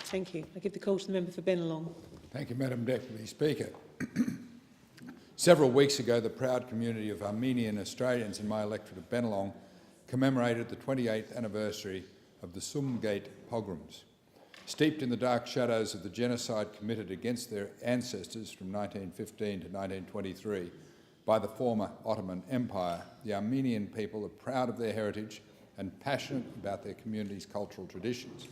Thank you. I give the call to the member for Bennelong. Thank you, Madam Deputy Speaker. Several weeks ago, the proud community of Armenian-Australians in my electorate of Bennelong commemorated the 28th anniversary of the Sumgait Pogroms. Steeped in the dark shadows of the genocide committed against their ancestors from 1915 to 1923 by the former Ottoman Empire, the Armenian people are proud of their heritage and passionate about their community's cultural traditions.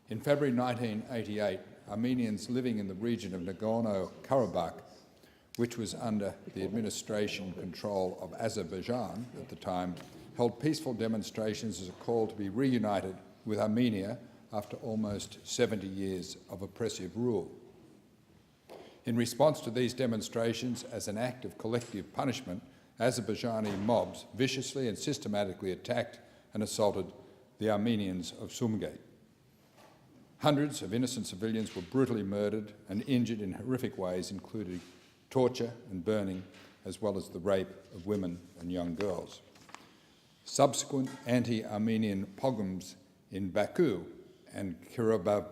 In February 1988, Armenians living in the region of Nagorno Karabakh, which was under the administration control of Azerbaijan at the time, held peaceful demonstrations as a call to be reunited with Armenia after almost 70 years of oppressive rule. In response to these demonstrations, as an act of collective punishment, Azerbaijani mobs viciously and systematically attacked and assaulted the Armenians of Sumgait. Hundreds of innocent civilians were brutally murdered and injured in horrific ways, including torture and burning, as well as the rape of women and young girls. Subsequent anti-Armenian pogroms in Baku and Kirovabad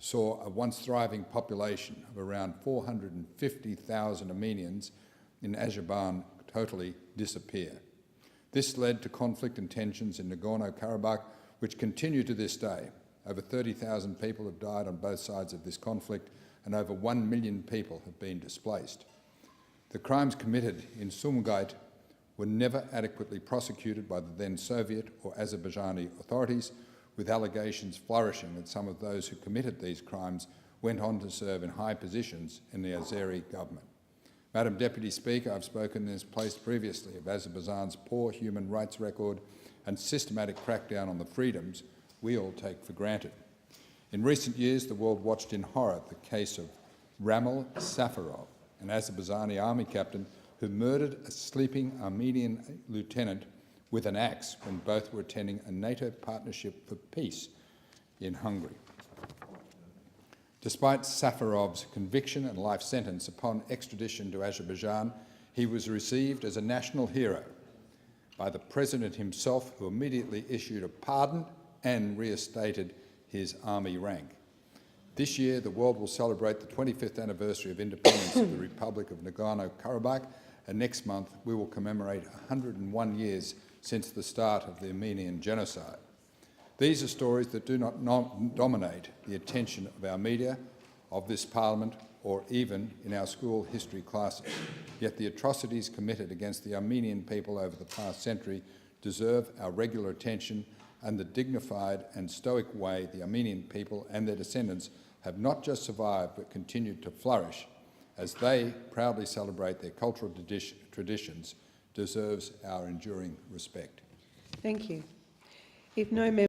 saw a once thriving population of around 450,000 Armenians in Azerbaijan totally disappear. This led to conflict and tensions in Nagorno-Karabakh, which continue to this day. Over 30,000 people have died on both sides of this conflict, and over 1 million people have been displaced. The crimes committed in Sumgait were never adequately prosecuted by the then Soviet or Azerbaijani authorities, with allegations flourishing that some of those who committed these crimes went on to serve in high positions in the Azeri government. Madam Deputy Speaker, I've spoken in this place previously of Azerbaijan's poor human rights record and systematic crackdown on the freedoms we all take for granted. In recent years, the world watched in horror the case of Ramil Safarov, an Azerbaijani army captain who murdered a sleeping Armenian lieutenant with an axe when both were attending a NATO Partnership for Peace in Hungary. Despite Safarov's conviction and life sentence upon extradition to Azerbaijan, he was received as a national hero by the President himself, who immediately issued a pardon and reinstated his army rank. This year, the world will celebrate the 25th anniversary of independence of the Republic of Nagorno-Karabakh, and next month we will commemorate 101 years since the start of the Armenian Genocide. These are stories that do not dominate the attention of our media, of this Parliament, or even in our school history classes. Yet the atrocities committed against the Armenian people over the past century deserve our regular attention, and the dignified and stoic way the Armenian people and their descendants have not just survived but continued to flourish as they proudly celebrate their cultural traditions deserves our enduring respect. Thank you. If no member